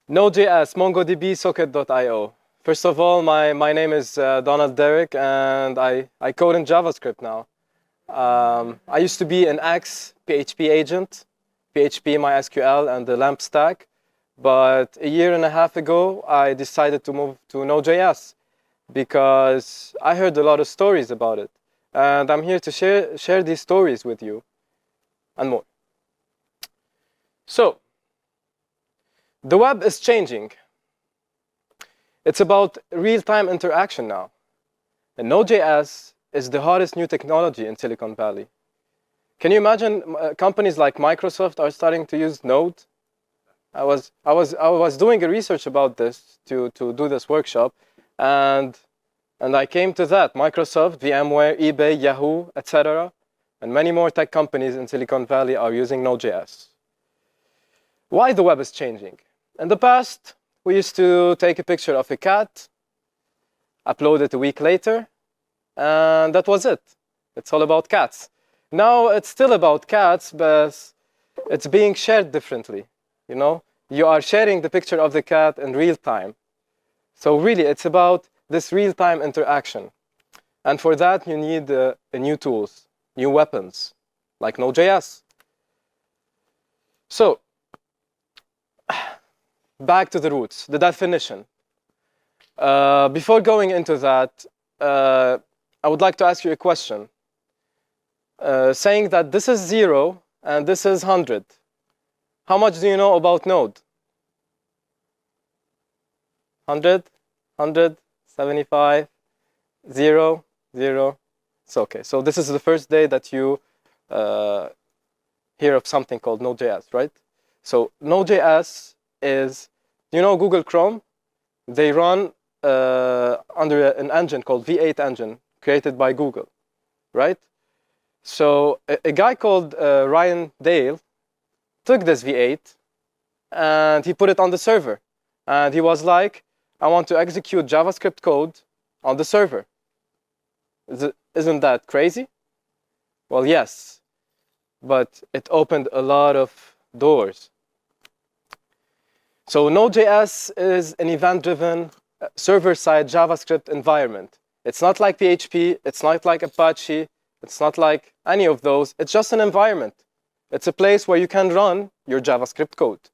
Node.js, MongoDB, Socket.io. First of all, my name is Donald Derrick, and I code in JavaScript now. I used to be an X PHP agent, PHP, MySQL, and the LAMP stack. But a year and a half ago, I decided to move to Node.js because I heard a lot of stories about it. And I'm here to share these stories with you and more. So, the web is changing. It's about real-time interaction now. And Node.js is the hottest new technology in Silicon Valley. Can you imagine companies like Microsoft are starting to use Node? I was doing a research about this to do this workshop, and I came to that. Microsoft, VMware, eBay, Yahoo, etc., and many more tech companies in Silicon Valley are using Node.js. Why the web is changing? In the past, we used to take a picture of a cat, upload it a week later, and that was it. It's all about cats. Now it's still about cats, but it's being shared differently. You know, you are sharing the picture of the cat in real time. So really, it's about this real-time interaction. And for that, you need new tools, new weapons, like Node.js. So, back to the roots, the definition. Before going into that, I would like to ask you a question. Saying that this is 0 and this is 100. How much do you know about Node? 100, 100, 75, 0, 0. It's okay. So this is the first day that you hear of something called Node.js, right? So Node.js is, you know, Google Chrome. They run under an engine called V8 engine created by Google, right? So a guy called Ryan Dale took this V8 and he put it on the server. And he was like, I want to execute JavaScript code on the server. Isn't that crazy? Well, yes, but it opened a lot of doors. So Node.js is an event-driven server-side JavaScript environment. It's not like PHP, it's not like Apache, it's not like any of those. It's just an environment. It's a place where you can run your JavaScript code.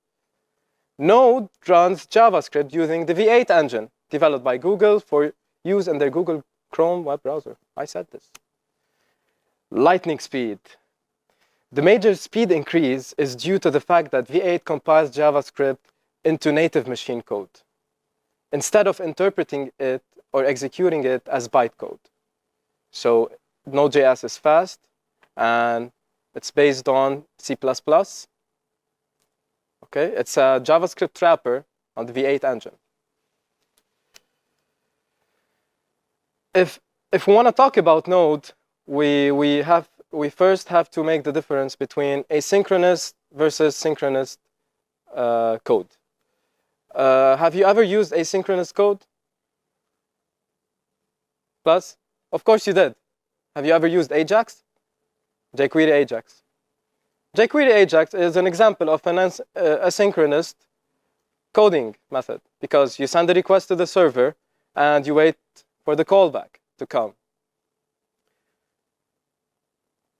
Node runs JavaScript using the V8 engine developed by Google for use in their Google Chrome web browser. I said this. Lightning speed. The major speed increase is due to the fact that V8 compiles JavaScript into native machine code instead of interpreting it or executing it as bytecode. So Node.js is fast and it's based on C++. Okay, it's a JavaScript wrapper on the V8 engine. If we want to talk about Node, we first have to make the difference between asynchronous versus synchronous code. Have you ever used asynchronous code? Plus, of course you did. Have you ever used Ajax? jQuery Ajax. jQuery Ajax is an example of an asynchronous coding method because you send a request to the server and you wait for the callback to come.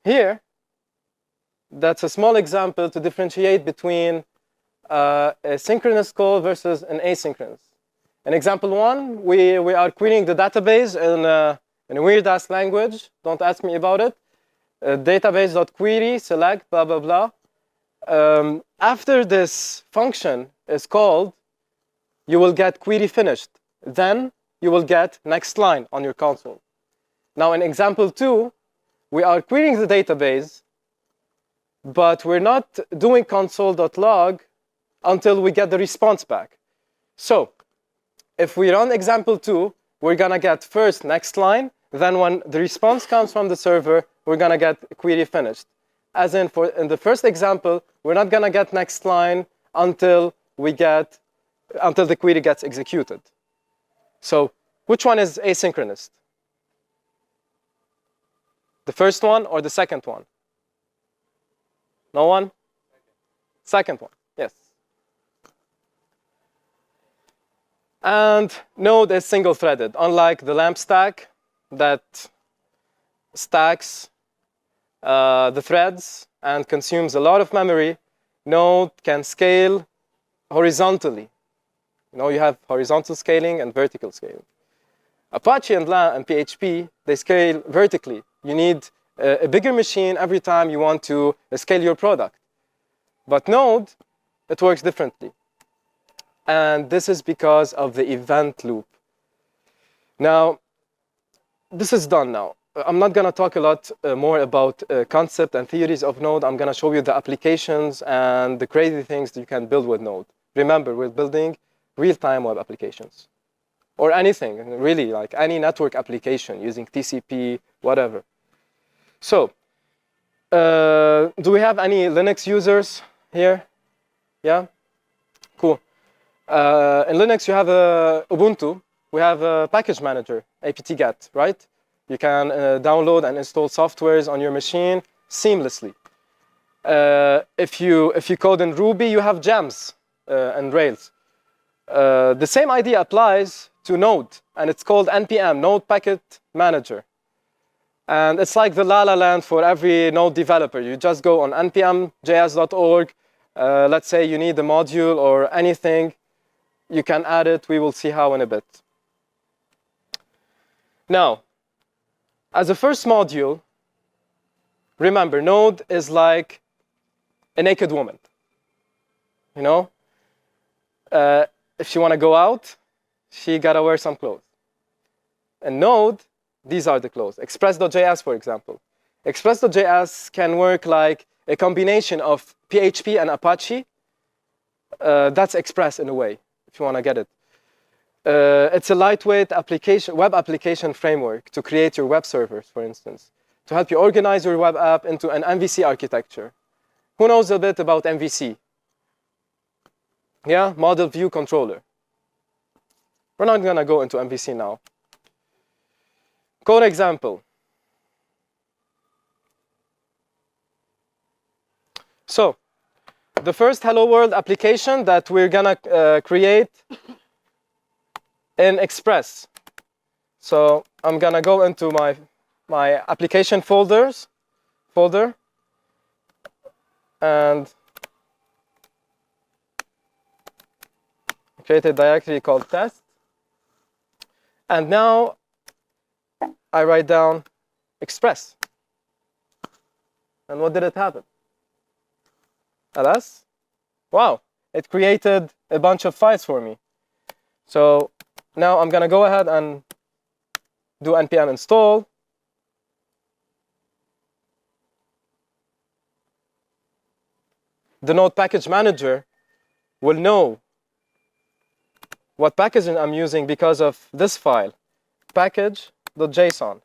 Here, that's a small example to differentiate between a synchronous call versus an asynchronous. In example 1, we are querying the database in a weird-ass language. Don't ask me about it. Database.query, select, blah, blah, blah. After this function is called, you will get query finished. Then you will get next line on your console. Now in example 2, we are querying the database, but we're not doing console.log until we get the response back. So if we run example 2, we're going to get first next line. Then when the response comes from the server, we're going to get query finished. As in the first example, we're not going to get next line until the query gets executed. So which one is asynchronous? The first one or the second one? No one? Second one, yes. And Node is single-threaded, unlike the LAMP stack that stacks the threads and consumes a lot of memory. Node can scale horizontally. You have horizontal scaling and vertical scaling. Apache and PHP, they scale vertically. You need a bigger machine every time you want to scale your product. But Node, it works differently. And this is because of the event loop. Now, this is done now. I'm not going to talk a lot more about concept and theories of Node. I'm going to show you the applications and the crazy things that you can build with Node. Remember, we're building real-time web applications. Or anything, really, like any network application using TCP, whatever. So, do we have any Linux users here? Yeah? Cool. In Linux, you have Ubuntu. We have a package manager, apt-get, right? You can download and install softwares on your machine seamlessly. If you code in Ruby, you have gems and Rails. The same idea applies to Node, and it's called NPM, Node Packet Manager. And it's like the La La Land for every Node developer. You just go on npm.js.org. Let's say you need a module or anything. You can add it. We will see how in a bit. Now, as a first module, remember, Node is like a naked woman. You know? If she want to go out, she got to wear some clothes. And Node, these are the clothes. Express.js, for example. Express.js can work like a combination of PHP and Apache. That's Express in a way, if you want to get it. It's a lightweight application, web application framework to create your web servers, for instance, to help you organize your web app into an MVC architecture. Who knows a bit about MVC? Yeah, Model View Controller. We're not going to go into MVC now. Code example. So, the first Hello World application that we're going to create in Express. So, I'm going to go into my application folder, and create a directory called test. And now I write down Express. And what did it happen? ls? Wow, it created a bunch of files for me. So now I'm going to go ahead and do npm install. The Node package manager will know what packaging I'm using because of this file, package.json.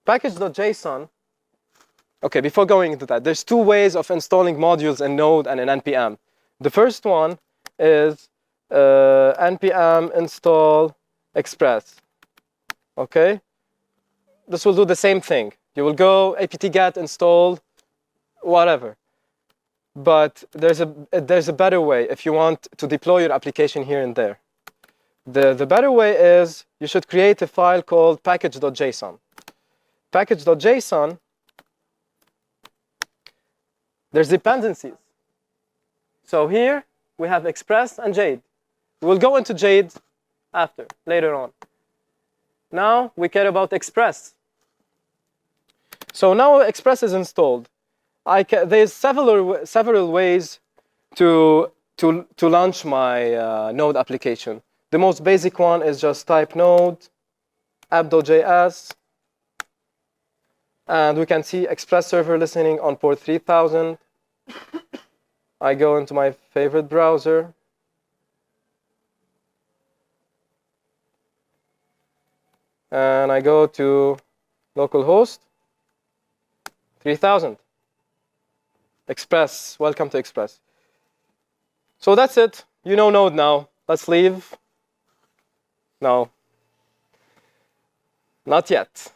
Package.json, okay, before going into that, there's two ways of installing modules in Node and in NPM. The first one is npm install express, okay? This will do the same thing. You will go apt-get install, whatever. But there's a better way if you want to deploy your application here and there. The better way is you should create a file called package.json. Package.json, there's dependencies. So here we have Express and Jade. We'll go into Jade later on. Now we care about Express. So now Express is installed. There's several ways to launch my Node application. The most basic one is just type node app.js, and we can see Express server listening on port 3000. I go into my favorite browser. And I go to localhost 3000. Express, welcome to Express. So that's it. You know Node now. Let's leave. No, not yet.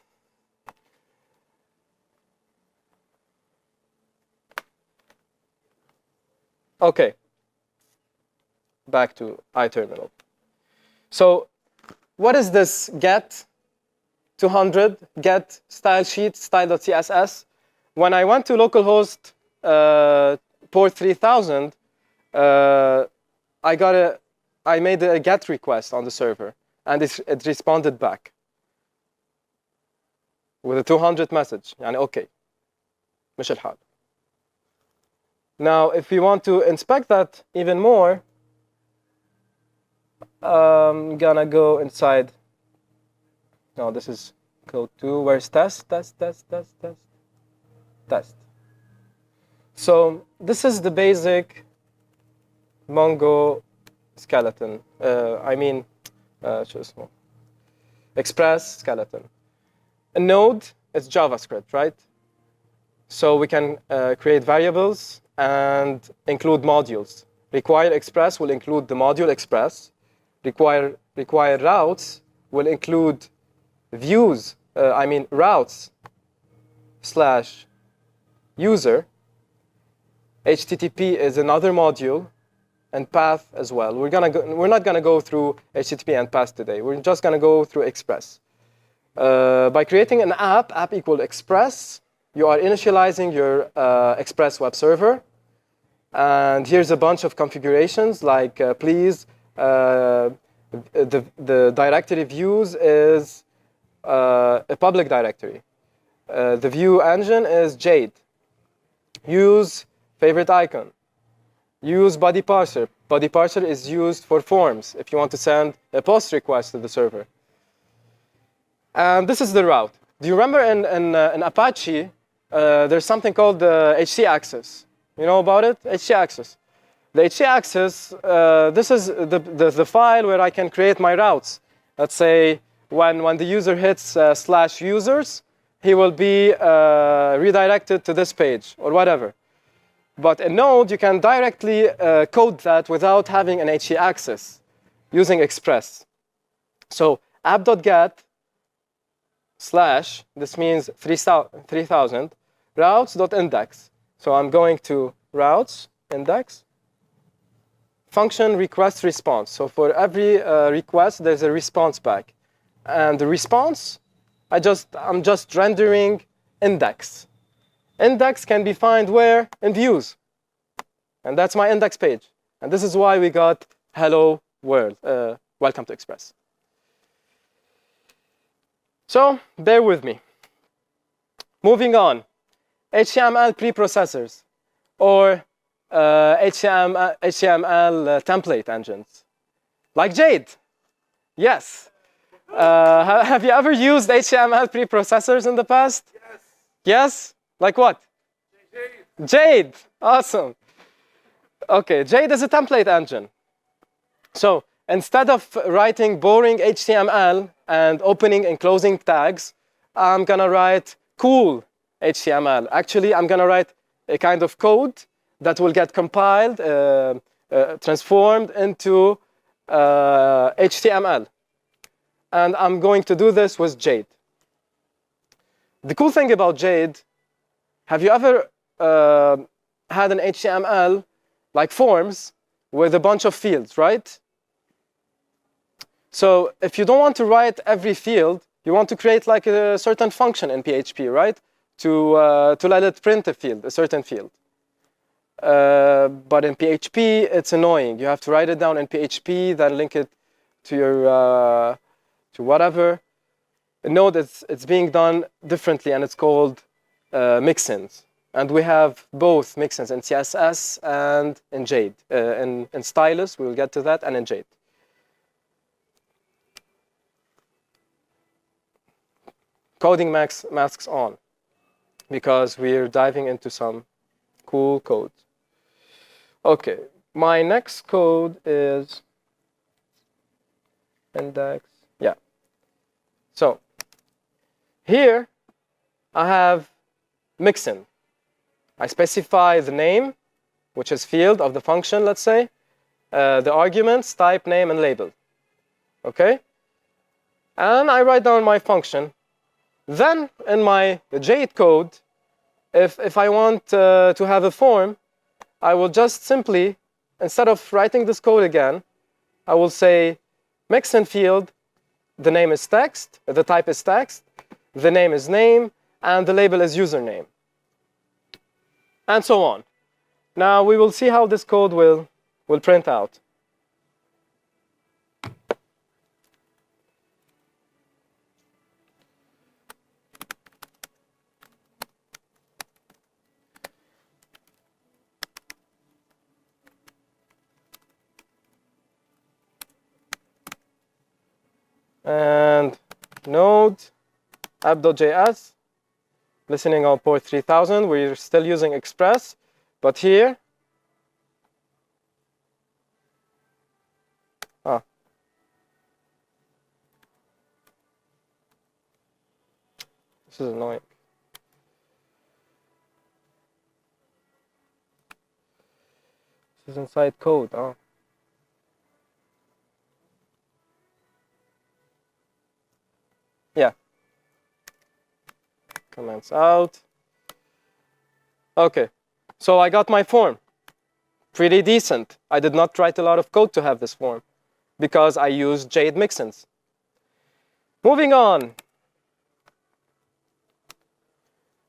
Okay, back to iTerminal. So what is this get 200, get style sheet, style.css? When I went to localhost port 3000, I made a get request on the server, and it responded back with a 200 message. يعني okay, مش الحال. Now, if we want to inspect that even more, I'm gonna go inside. No, this is code 2. Where's test? So this is the basic Mongo skeleton. Express skeleton. A node is JavaScript, right? So we can create variables and include modules. Require express will include the module express. Require routes will include views. Routes / user. HTTP is another module, and path as well. We're not gonna go through HTTP and path today. We're just gonna go through express. By creating an app equal express, you are initializing your express web server. And here's a bunch of configurations, like please, the directory views is a public directory. The view engine is Jade. Use favorite icon. Use body parser. Body parser is used for forms if you want to send a post request to the server. And this is the route. Do you remember in Apache, there's something called the HC access? You know about it? HC access. The HC access, this is the file where I can create my routes. Let's say when the user hits /users, he will be redirected to this page or whatever. But in Node, you can directly code that without having an HE access using Express. So app.get / this means 3000 routes.index. So I'm going to routes index function request response. So for every request, there's a response back, and the response, I'm just rendering index. Index can be found where? In views. And that's my index page. And this is why we got hello world, welcome to Express. So bear with me. Moving on, HTML preprocessors or HTML template engines. Like Jade. Yes. Have you ever used HTML preprocessors in the past? Yes. Yes? Like what? Jade. Jade. Awesome. Okay, Jade is a template engine. So instead of writing boring HTML and opening and closing tags, I'm going to write cool HTML. Actually, I'm going to write a kind of code that will get compiled, transformed into HTML. And I'm going to do this with Jade. The cool thing about Jade, have you ever had an HTML like forms with a bunch of fields, right? So if you don't want to write every field, you want to create like a certain function in PHP, right? To let it print a field, a certain field. But in PHP, it's annoying. You have to write it down in PHP, then link it to your to whatever. Node, it's being done differently, and it's called mixins. And we have both mixins in CSS and in Jade. In Stylus, we will get to that, and in Jade. Coding masks on, because we're diving into some cool code. Okay, my next code is index. Yeah. So here I have mixin. I specify the name, which is field of the function, let's say, the arguments, type, name, and label. Okay? And I write down my function. Then in my Jade code, if I want to have a form, I will just simply, instead of writing this code again, I will say Mixin field, the name is text, the type is text, the name is name, and the label is username, and so on. Now we will see how this code will print out. And Node, app.js, listening on port 3000. We're still using Express, but here, this is annoying. This is inside code. Oh. Yeah. Comments out. Okay. So I got my form. Pretty decent. I did not write a lot of code to have this form because I used Jade mixins. Moving on.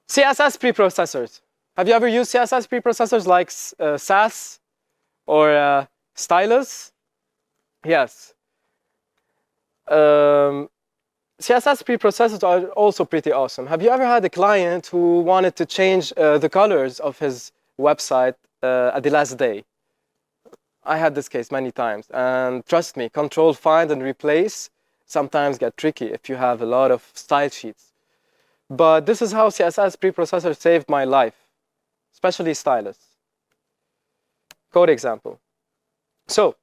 CSS preprocessors. Have you ever used CSS preprocessors like Sass or Stylus? Yes. CSS preprocessors are also pretty awesome. Have you ever had a client who wanted to change the colors of his website at the last day? I had this case many times, and trust me, control, find, and replace sometimes get tricky if you have a lot of style sheets. But this is how CSS preprocessor saved my life, especially Stylus. Code example. So,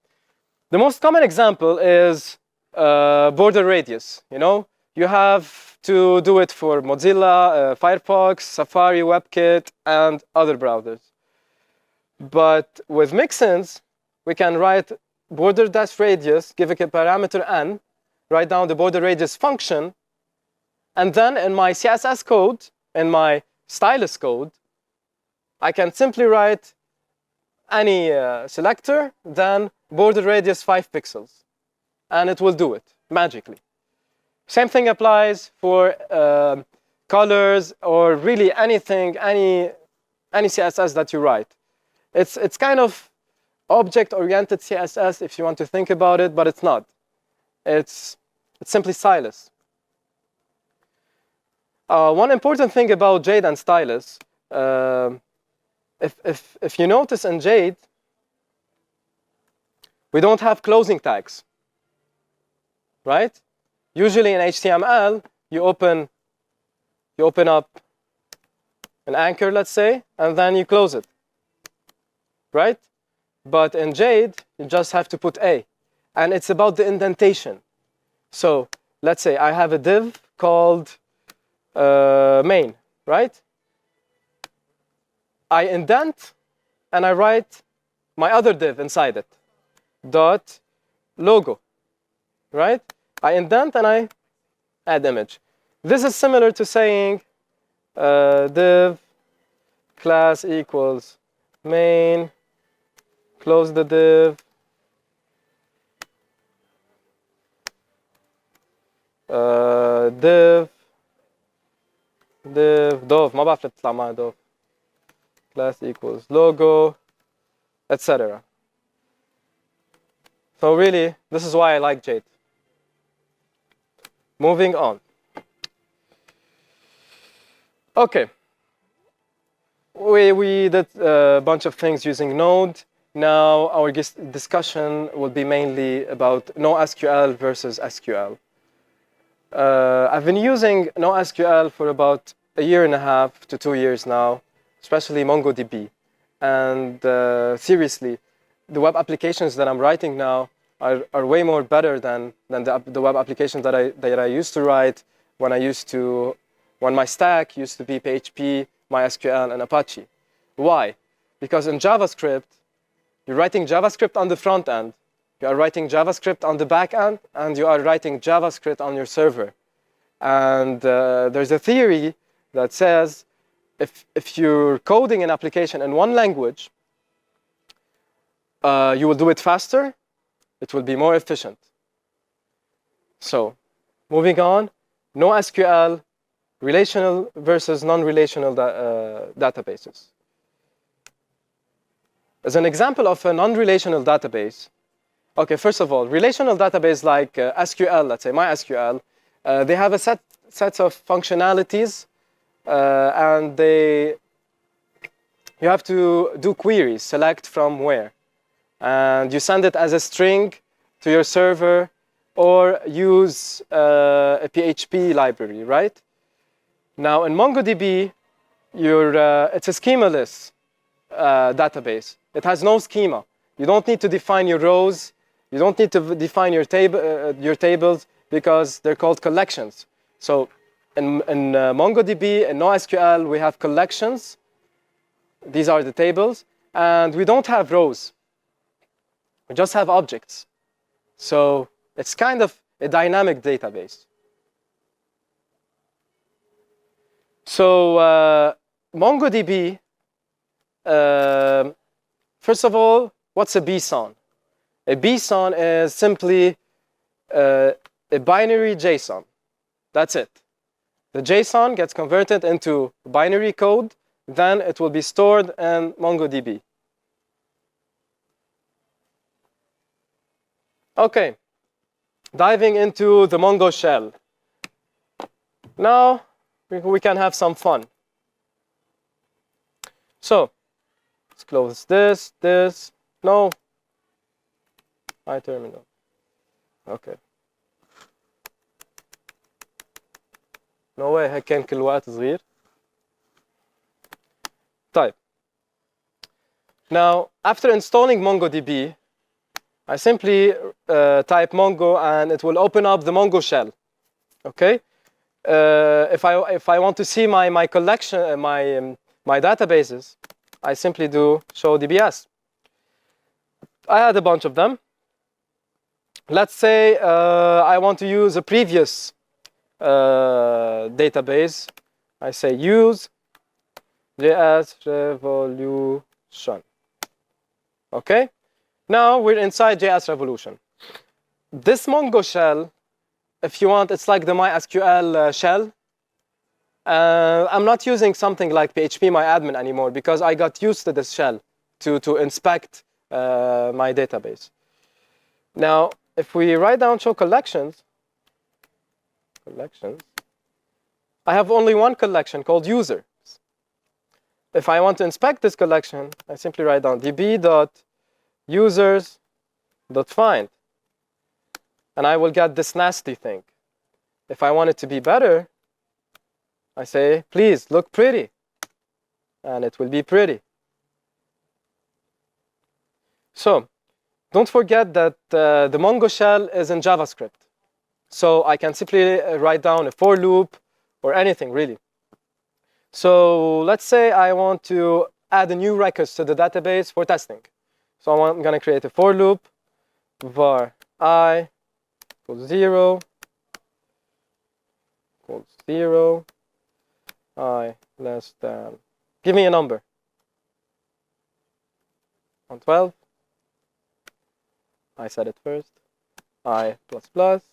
the most common example is border radius. You know, you have to do it for Mozilla, Firefox, Safari, WebKit, and other browsers. But with mixins, we can write border-radius, give it a parameter n, write down the border radius function, and then in my CSS code, in my Stylus code, I can simply write any selector, then border radius 5 pixels. And it will do it magically. Same thing applies for colors or really anything, any CSS that you write. It's kind of object-oriented CSS if you want to think about it, but it's not. It's simply Stylus. One important thing about Jade and Stylus, if you notice in Jade, we don't have closing tags, right? Usually in HTML, you open up an anchor, let's say, and then you close it, right? But in Jade, you just have to put a, and it's about the indentation. So let's say I have a div called main, right? I indent and I write my other div inside it, dot logo, right? I indent and I add image. This is similar to saying div class equals main, close the div, div dov ما بعرف تطلع معها dov class equals logo, etc. So really, this is why I like Jade. Moving on. Okay. We did a bunch of things using Node. Now our discussion will be mainly about NoSQL versus SQL. I've been using NoSQL for about 1.5 to 2 years now, especially MongoDB. And seriously, the web applications that I'm writing now are way more better than the web applications that I used to write when my stack used to be PHP, MySQL, and Apache. Why? Because in JavaScript, you're writing JavaScript on the front end, you are writing JavaScript on the back end, and you are writing JavaScript on your server. And there's a theory that says if you're coding an application in one language, you will do it faster, it will be more efficient. So moving on, NoSQL, relational versus non-relational databases. As an example of a non-relational database, okay, first of all, relational database like SQL, let's say MySQL, they have a sets of functionalities, and you have to do queries, select from where, and you send it as a string to your server, or use a PHP library, right? Now in MongoDB, it's a schemaless database. It has no schema. You don't need to define your rows. You don't need to define your tables because they're called collections. So in MongoDB and NoSQL, we have collections. These are the tables. And we don't have rows. We just have objects. So it's kind of a dynamic database. So MongoDB, first of all, what's a BSON? A BSON is simply a binary JSON. That's it. The JSON gets converted into binary code, then it will be stored in MongoDB. Okay, diving into the Mongo shell. Now we can have some fun. So let's close this. No. My terminal. Okay. No way هيك كان كل وقت صغير. طيب. Now, after installing MongoDB, I simply type Mongo and it will open up the Mongo shell. Okay? If I want to see my collection, my databases, I simply do show DBS. I had a bunch of them. Let's say I want to use a previous database. I say use JS Revolution. Okay? Now we're inside JS Revolution. This Mongo shell, if you want, it's like the MySQL shell. I'm not using something like PHPMyAdmin anymore because I got used to this shell to inspect my database. Now, if we write down show collections, I have only one collection called users. If I want to inspect this collection, I simply write down db.users.find. And I will get this nasty thing. If I want it to be better, I say, please look pretty. And it will be pretty. So don't forget that the Mongo shell is in JavaScript. So I can simply write down a for loop or anything, really. So let's say I want to add a new records to the database for testing. So I'm going to create a for loop, var I equals 0, I less than, give me a number, 112, I said it first, I plus plus,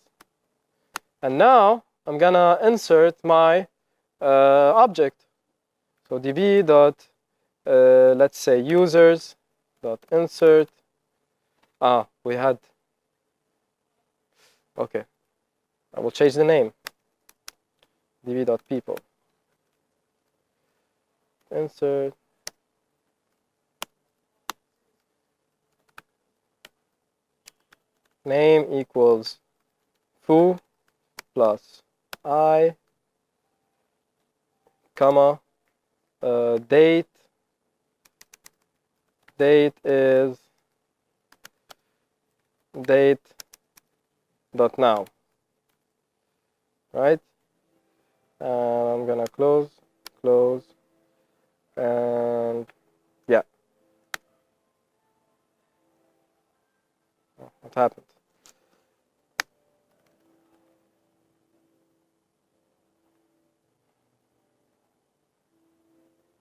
and now I'm gonna insert my object. So db dot, let's say users dot insert, we had, okay, I will change the name, db.people. Insert name equals foo plus I, comma, date is date.now, right? And I'm gonna close, and yeah. What happened?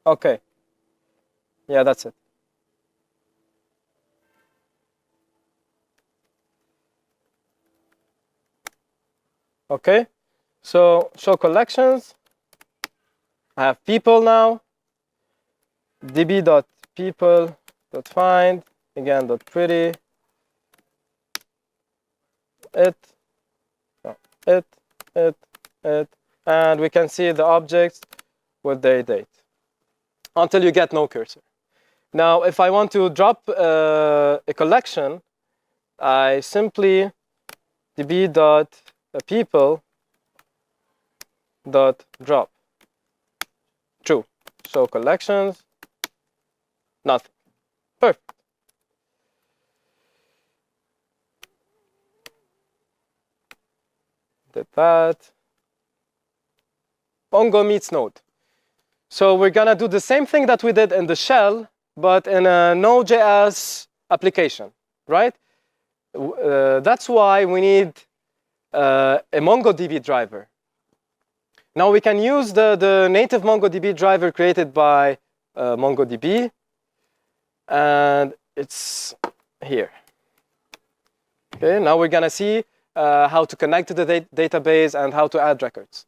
Okay. Yeah, that's it. Okay, so show collections. I have people now. db.people.find, again, .pretty, it, no, it, and we can see the objects with their date until you get no cursor. Now, if I want to drop a collection, I simply db.people.drop. True. Show collections. Nothing. Perfect. Did that. Mongo meets Node. So we're gonna do the same thing that we did in the shell, but in a Node.js application, right? That's why we need a MongoDB driver. Now we can use the native MongoDB driver created by MongoDB, and it's here. Okay, now we're gonna see how to connect to the database and how to add records.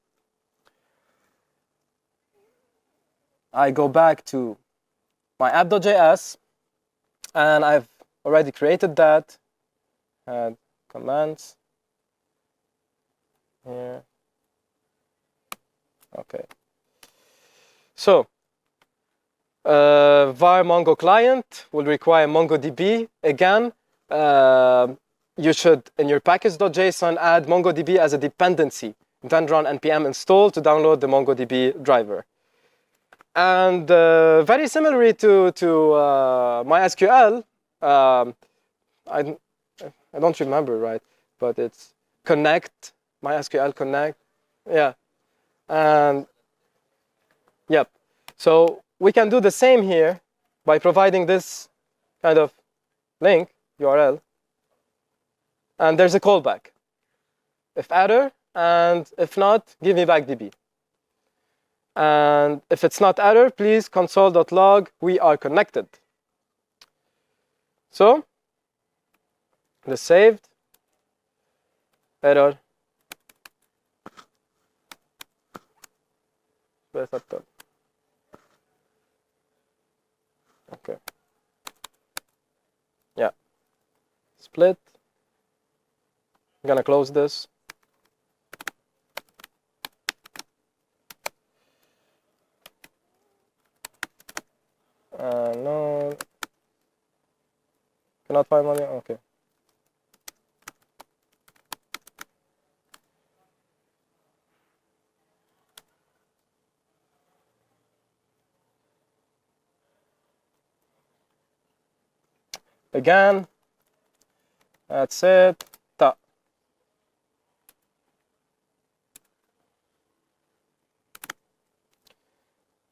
I go back to my app.js, and I've already created that. Add commands here. Okay. So var Mongo client will require MongoDB. Again, you should, in your package.json, add MongoDB as a dependency. Then run npm install to download the MongoDB driver. And very similarly to MySQL, I don't remember, right? But it's connect, MySQL connect. Yeah. And yep. So we can do the same here by providing this kind of link, URL. And there's a callback. If error, and if not, give me back DB. And if it's not error, please console.log, we are connected. So, the saved, error. Okay. Yeah. Split. I'm gonna close this. No. Cannot find money. Okay. Again. That's it. Ta.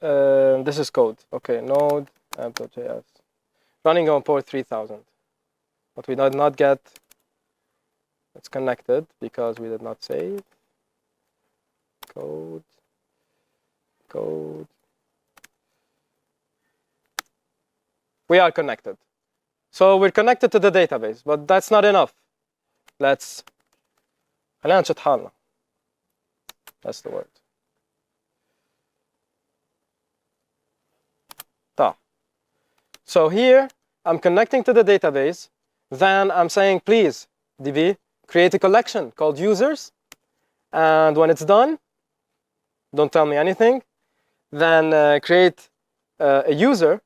This is code. Okay, Node app.js. Running on port 3000. But we did not get, it's connected because we did not save. Code. We are connected. So we're connected to the database, but that's not enough. That's the word. Ta. So here, I'm connecting to the database. Then I'm saying, please, DB, create a collection called users. And when it's done, don't tell me anything. Then create a user.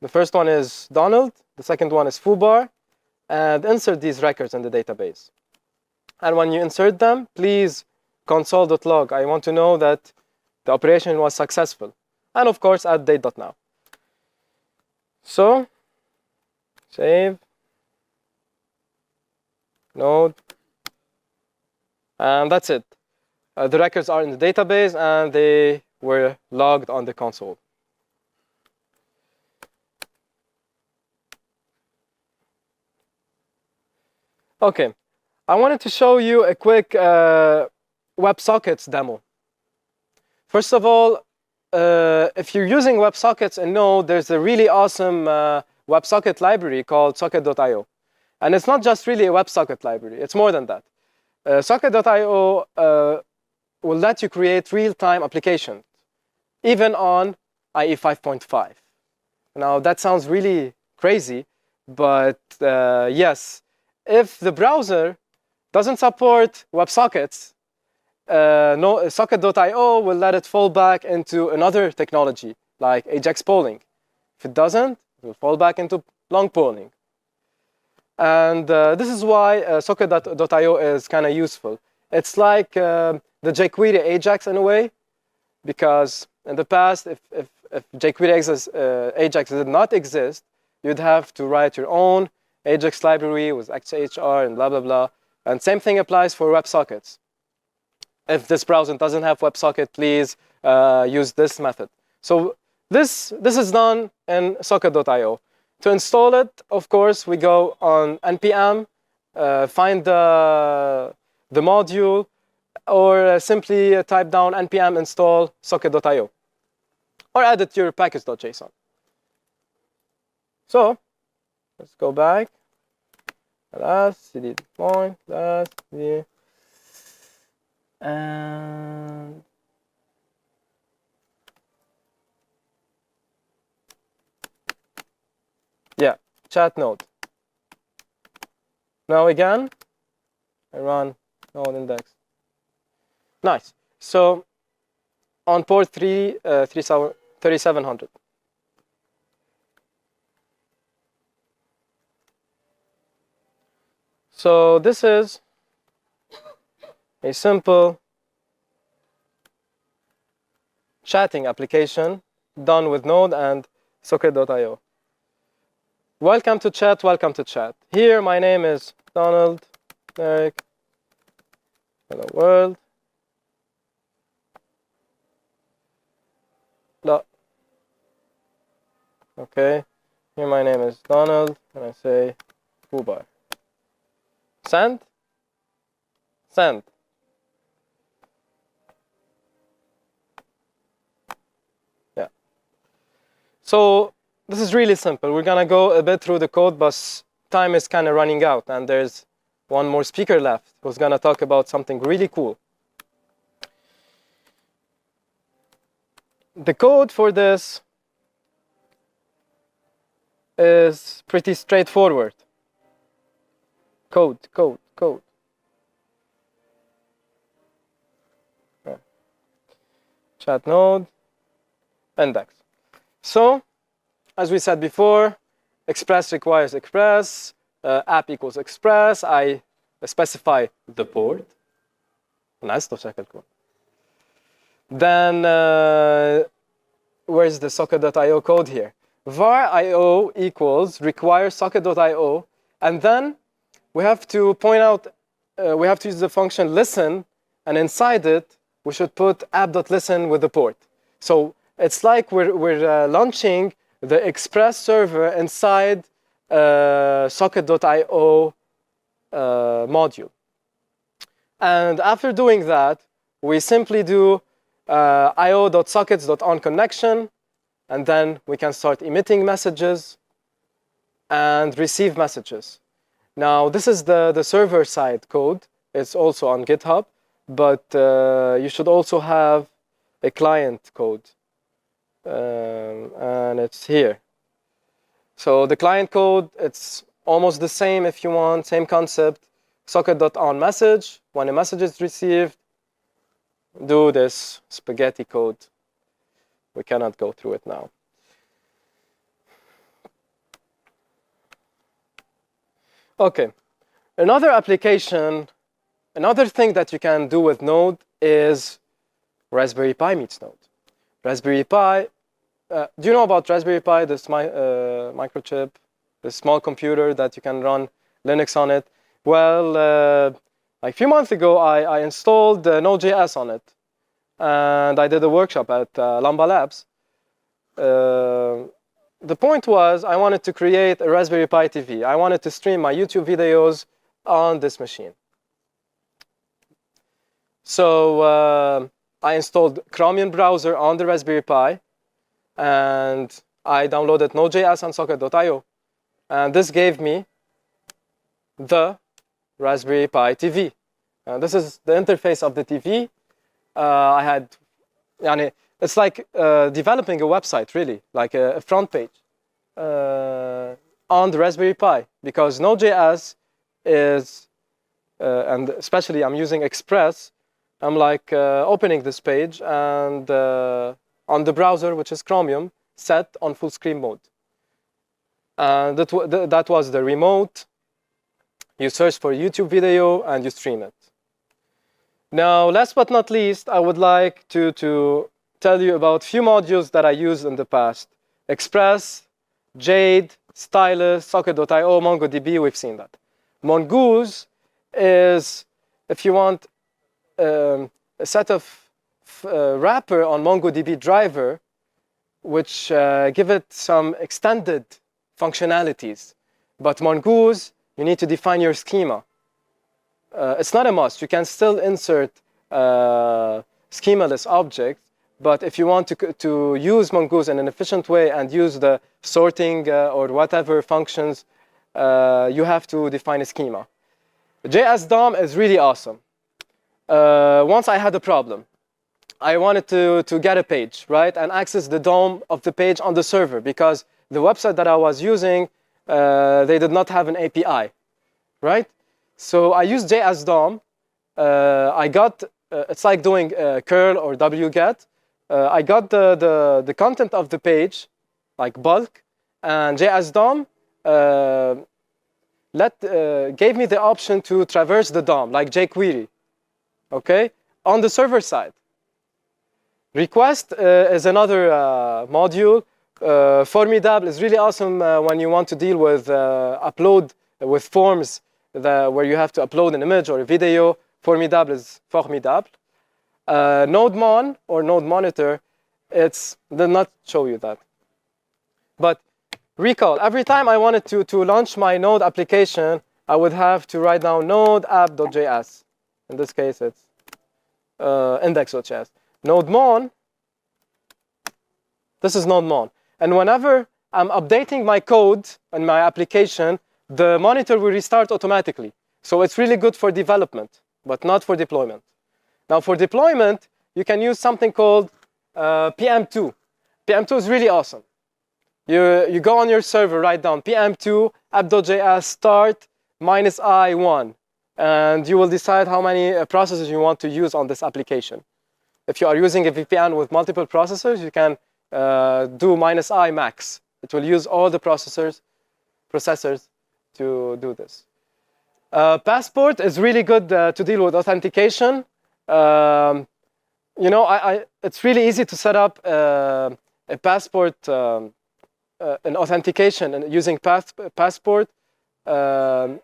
The first one is Donald. The second one is foobar. And insert these records in the database. And when you insert them, please console.log. I want to know that the operation was successful. And of course, add date.now. So, save, node, and that's it. The records are in the database, and they were logged on the console. Okay, I wanted to show you a quick WebSockets demo. First of all, if you're using WebSockets in Node, there's a really awesome WebSocket library called socket.io. And it's not just really a WebSocket library, it's more than that. Socket.io will let you create real-time applications, even on IE 5.5. Now, that sounds really crazy, but yes, if the browser doesn't support WebSockets, Socket.io will let it fall back into another technology, like Ajax polling. If it doesn't, it will fall back into long polling. And this is why Socket.io is kind of useful. It's like the jQuery Ajax in a way, because in the past, if jQuery Ajax did not exist, you'd have to write your own Ajax library with XHR and blah, blah, blah. And same thing applies for WebSockets. If this browser doesn't have WebSocket, please use this method. So this is done in Socket.io. To install it, of course, we go on npm, find the module, or simply type down npm install socket.io, or add it to your package.json. So let's go back. Last cd point, last cd, and yeah, chat node. Now again, I run node index. Nice. So on port 3700. So this is a simple chatting application done with Node and Socket.io. Welcome to chat, welcome to chat. Here my name is Donald, Eric, hello world. Okay, here my name is Donald, and I say foobar. Send? Send. Yeah. So this is really simple. We're gonna go a bit through the code, but time is kind of running out, and there's one more speaker left who's gonna talk about something really cool. The code for this is pretty straightforward. Code. Yeah. Chat node, index. So, as we said before, express requires express, app equals express. I specify the port. Nice to check it. Then, where's the socket.io code here? var io equals require socket.io, and then we have to point out, we have to use the function listen, and inside it, we should put app.listen with the port. So it's like we're launching the express server inside socket.io module. And after doing that, we simply do io.sockets.onConnection, and then we can start emitting messages and receive messages. Now, this is the server-side code. It's also on GitHub, but you should also have a client code, and it's here. So the client code, it's almost the same if you want, same concept. Socket.onMessage, when a message is received, do this spaghetti code. We cannot go through it now. Okay, another application, another thing that you can do with Node is Raspberry Pi meets Node. Raspberry Pi, do you know about Raspberry Pi, this microchip, this small computer that you can run Linux on it? Well, like a few months ago, I installed Node.js on it. And I did a workshop at Lamba Labs. The point was I wanted to create a Raspberry Pi TV. I wanted to stream my YouTube videos on this machine. So I installed Chromium browser on the Raspberry Pi, and I downloaded Node.js and Socket.io. And this gave me the Raspberry Pi TV. This is the interface of the TV. I had, it's like developing a website, really, like a front page on the Raspberry Pi, because Node.js is, and especially I'm using Express, I'm like opening this page and on the browser, which is Chromium, set on full screen mode. And that was the remote. You search for a YouTube video and you stream it. Now, last but not least, I would like to tell you about a few modules that I used in the past. Express, Jade, Stylus, Socket.io, MongoDB, we've seen that. Mongoose is, if you want a set of wrapper on MongoDB driver, which give it some extended functionalities. But Mongoose, you need to define your schema. It's not a must. You can still insert schemaless objects, but if you want to use Mongoose in an efficient way and use the sorting or whatever functions, you have to define a schema. JS DOM is really awesome. Once I had a problem. I wanted to get a page, right, and access the DOM of the page on the server, because the website that I was using, they did not have an API, right? So I used JS DOM. I got, it's like doing curl or wget. I got the content of the page, like bulk, and JS DOM gave me the option to traverse the DOM, like jQuery, okay, on the server side. Request is another module. Formidable is really awesome when you want to deal with upload with forms where you have to upload an image or a video. Formidable is formidable. NodeMon or Node Monitor, did not show you that. But recall, every time I wanted to launch my Node application, I would have to write down node app.js. In this case, it's index.js. NodeMon, this is NodeMon. And whenever I'm updating my code and my application, the monitor will restart automatically. So it's really good for development, but not for deployment. Now for deployment, you can use something called PM2. PM2 is really awesome. You go on your server, write down PM2 app.js start -i1, and you will decide how many processors you want to use on this application. If you are using a VPN with multiple processors, you can do -i max. It will use all the processors to do this. Passport is really good to deal with authentication. You know, it's really easy to set up a passport, an authentication and using passport.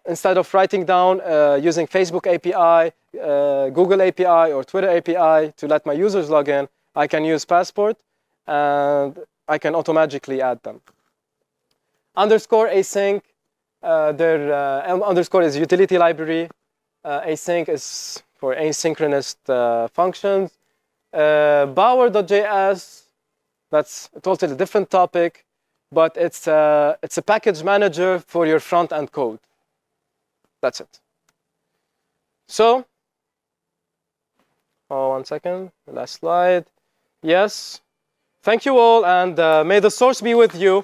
Instead of writing down using Facebook API, Google API, or Twitter API to let my users log in, I can use Passport and I can automatically add them. Underscore async, underscore is utility library. Async is for asynchronous functions. Bower.js, that's a totally different topic, but it's a package manager for your front-end code. That's it. So, one second, the last slide. Yes, thank you all, and may the source be with you.